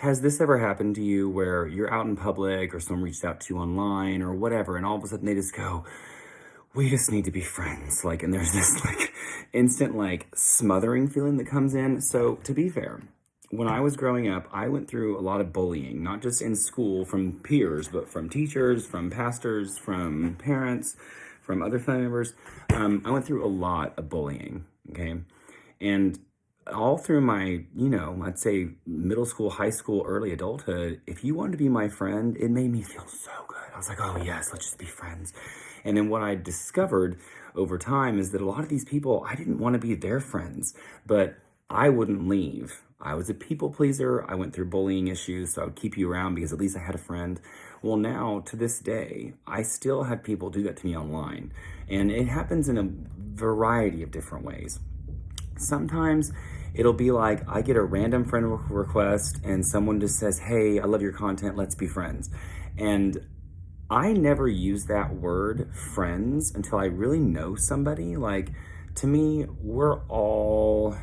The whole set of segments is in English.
Has this ever happened to you where you're out in public or someone reached out to you online or whatever, and all of a sudden they just go, we just need to be friends. Like, and there's this like instant like smothering feeling that comes in. So to be fair, when I was growing up, I went through a lot of bullying, not just in school from peers, but from teachers, from pastors, from parents, from other family members. I went through a lot of bullying. Okay. And all through my, I'd say middle school, high school, early adulthood, if you wanted to be my friend, it made me feel so good. I was like, oh yes, let's just be friends. And then what I discovered over time is that a lot of these people, I didn't want to be their friends, but I wouldn't leave. I was a people pleaser. I went through bullying issues, so I would keep you around because at least I had a friend. Well, now to this day, I still have people do that to me online. And it happens in a variety of different ways. Sometimes it'll be like I get a random friend request and someone just says, hey, I love your content, let's be friends. And I never use that word friends until I really know somebody. Like, to me, we're all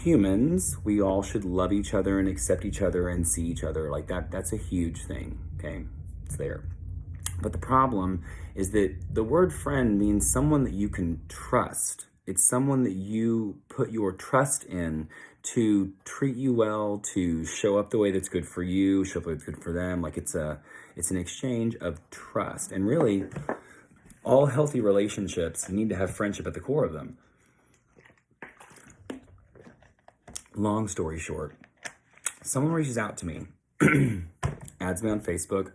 humans. We all should love each other and accept each other and see each other. Like that's a huge thing. Okay, it's there. But the problem is that the word friend means someone that you can trust. It's someone that you put your trust in to treat you well, to show up the way that's good for you, show up the way that's good for them. Like it's an exchange of trust. And really, all healthy relationships need to have friendship at the core of them. Long story short, someone reaches out to me, adds me on Facebook,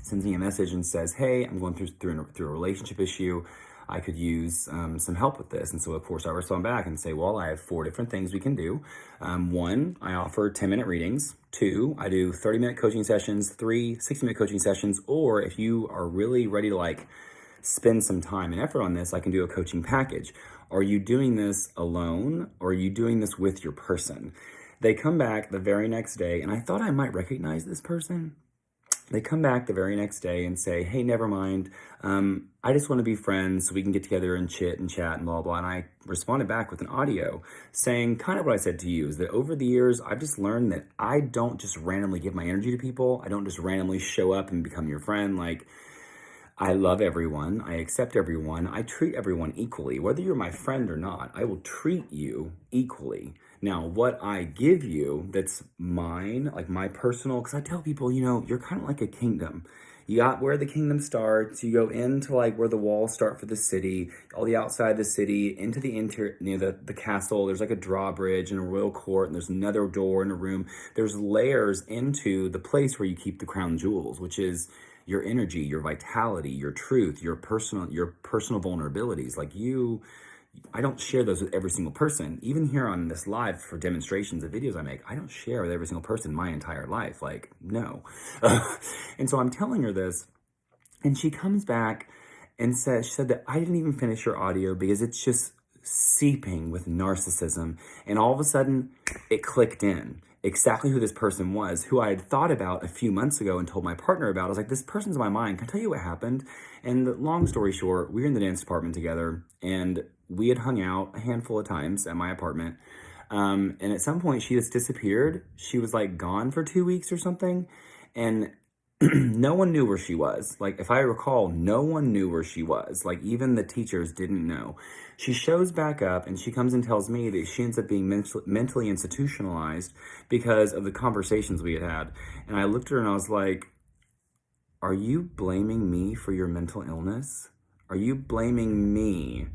sends me a message and says, hey, I'm going through a relationship issue. I could use some help with this. And so, of course, I respond back and say, well, I have 4 different things we can do. 1, I offer 10-minute readings. 2, I do 30-minute coaching sessions. 3, 60-minute coaching sessions. Or if you are really ready to like spend some time and effort on this, I can do a coaching package. Are you doing this alone or are you doing this with your person? They come back the very next day, and I thought I might recognize this person. They come back the very next day and say, hey, never mind. I just want to be friends so we can get together and chit and chat and blah, blah. And I responded back with an audio saying kind of what I said to you, is that over the years, I've just learned that I don't just randomly give my energy to people. I don't just randomly show up and become your friend. Like, I love everyone. I accept everyone. I treat everyone equally. Whether you're my friend or not, I will treat you equally. Now, what I give you that's mine, like my personal, because I tell people, you're kind of like a kingdom. You got where the kingdom starts. You go into like where the walls start for the city, all the outside of the city, into the interior, the castle. There's like a drawbridge and a royal court, and there's another door in a room. There's layers into the place where you keep the crown jewels, which is your energy, your vitality, your truth, your personal vulnerabilities. Like I don't share those with every single person. Even here on this live for demonstrations of videos I make, I don't share with every single person my entire life. Like, no. And so I'm telling her this, and she comes back and she said that I didn't even finish your audio because it's just seeping with narcissism. And all of a sudden it clicked in exactly who this person was, who I had thought about a few months ago and told my partner about. I was like, this person's in my mind. Can I tell you what happened? And the long story short, we were in the dance department together, and we had hung out a handful of times at my apartment. And at some point she just disappeared. She was like gone for 2 weeks or something. And no one knew where she was. Like, if I recall, no one knew where she was. Like, even the teachers didn't know. She shows back up and she comes and tells me that she ends up being mentally institutionalized because of the conversations we had had. And I looked at her and I was like, are you blaming me for your mental illness? Are you blaming me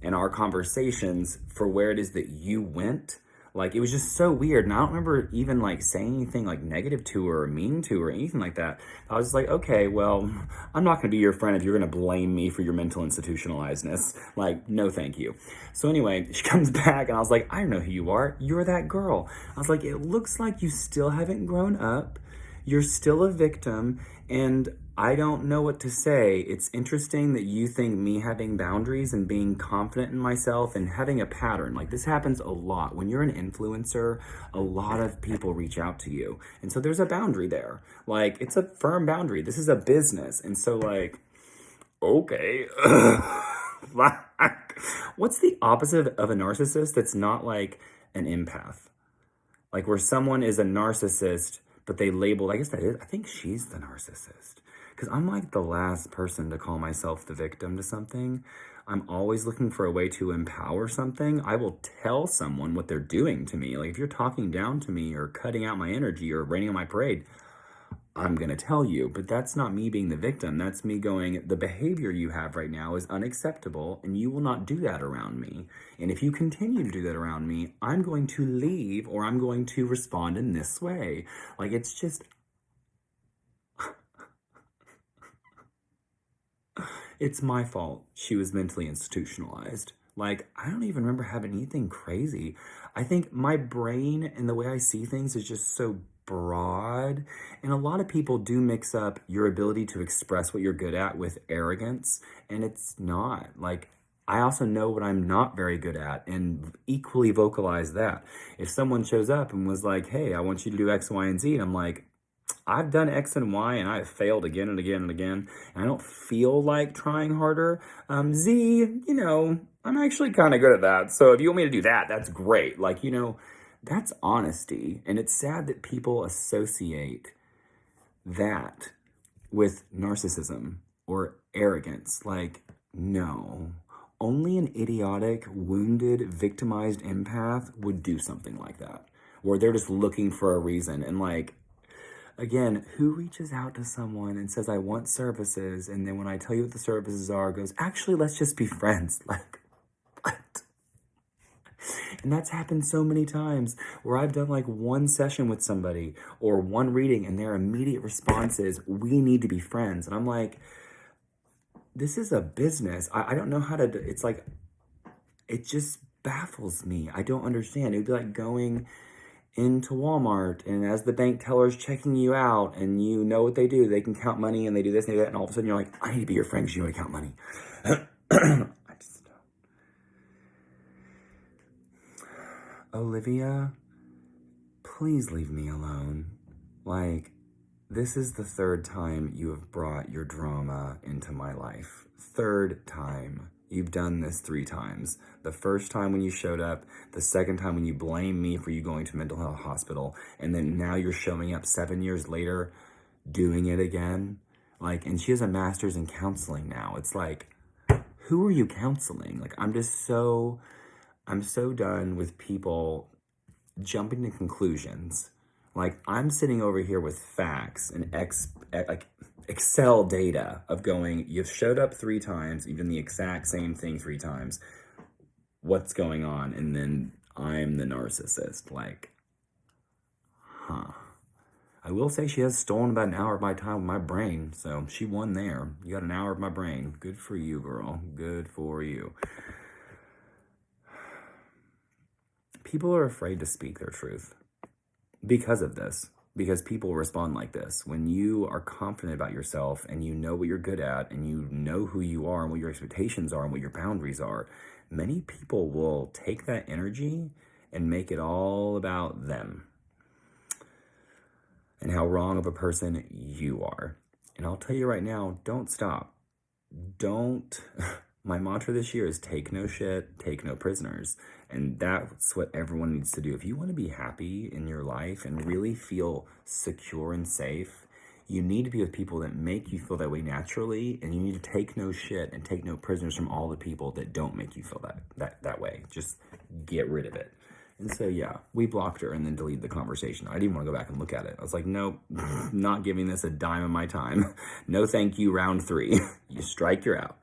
and our conversations for where it is that you went? Like, it was just so weird. And I don't remember even like saying anything like negative to her or mean to her or anything like that. I was just like, okay, well, I'm not going to be your friend if you're going to blame me for your mental institutionalizedness. Like, no, thank you. So anyway, she comes back and I was like, I don't know who you are. You're that girl. I was like, it looks like you still haven't grown up. You're still a victim. And I don't know what to say. It's interesting that you think me having boundaries and being confident in myself and having a pattern, like this happens a lot. When you're an influencer, a lot of people reach out to you. And so there's a boundary there. Like, it's a firm boundary. This is a business. And so like, okay. What's the opposite of a narcissist that's not like an empath? Like where someone is a narcissist, but they labeled, I guess that is, I think she's the narcissist. Because I'm like the last person to call myself the victim to something. I'm always looking for a way to empower something. I will tell someone what they're doing to me. Like if you're talking down to me or cutting out my energy or raining on my parade, I'm going to tell you, but that's not me being the victim. That's me going, the behavior you have right now is unacceptable and you will not do that around me. And if you continue to do that around me, I'm going to leave or I'm going to respond in this way. Like it's just, it's my fault she was mentally institutionalized. Like, I don't even remember having anything crazy. I think my brain and the way I see things is just so broad. And a lot of people do mix up your ability to express what you're good at with arrogance. And it's not. Like, I also know what I'm not very good at and equally vocalize that. If someone shows up and was like, hey, I want you to do X, Y, and Z, and I'm like, I've done X and Y and I've failed again and again and again. And I don't feel like trying harder. Z, I'm actually kind of good at that. So if you want me to do that, that's great. Like, that's honesty. And it's sad that people associate that with narcissism or arrogance. Like, no. Only an idiotic, wounded, victimized empath would do something like that. Where they're just looking for a reason. And like, again, who reaches out to someone and says, I want services, and then when I tell you what the services are, goes, actually, let's just be friends. Like, what? And that's happened so many times where I've done like one session with somebody or one reading, and their immediate response is, we need to be friends. And I'm like, this is a business. I don't know how to, it's like, it just baffles me. I don't understand. It would be like going into Walmart, and as the bank teller's checking you out, and you know what they do, they can count money, and they do this and they do that, and all of a sudden you're like, I need to be your friend because you know how to count money. I just don't. Olivia, please leave me alone. Like, this is the third time you have brought your drama into my life. Third time. You've done this 3 times. The first time when you showed up, the second time when you blamed me for you going to a mental health hospital, and then now you're showing up 7 years later doing it again. Like, and she has a master's in counseling now. It's like, who are you counseling? Like, I'm so done with people jumping to conclusions. Like, I'm sitting over here with facts and Excel data of going, you've showed up 3 times, you've done the exact same thing 3 times. What's going on? And then I'm the narcissist. Like, I will say she has stolen about an hour of my time with my brain. So she won there. You got an hour of my brain. Good for you, girl. Good for you. People are afraid to speak their truth because of this. Because people respond like this. When you are confident about yourself and you know what you're good at and you know who you are and what your expectations are and what your boundaries are, many people will take that energy and make it all about them and how wrong of a person you are. And I'll tell you right now, don't stop. My mantra this year is take no shit, take no prisoners. And that's what everyone needs to do. If you want to be happy in your life and really feel secure and safe, you need to be with people that make you feel that way naturally. And you need to take no shit and take no prisoners from all the people that don't make you feel that way. Just get rid of it. And so, yeah, we blocked her and then deleted the conversation. I didn't want to go back and look at it. I was like, nope, not giving this a dime of my time. No, thank you, round 3. You strike, you're out.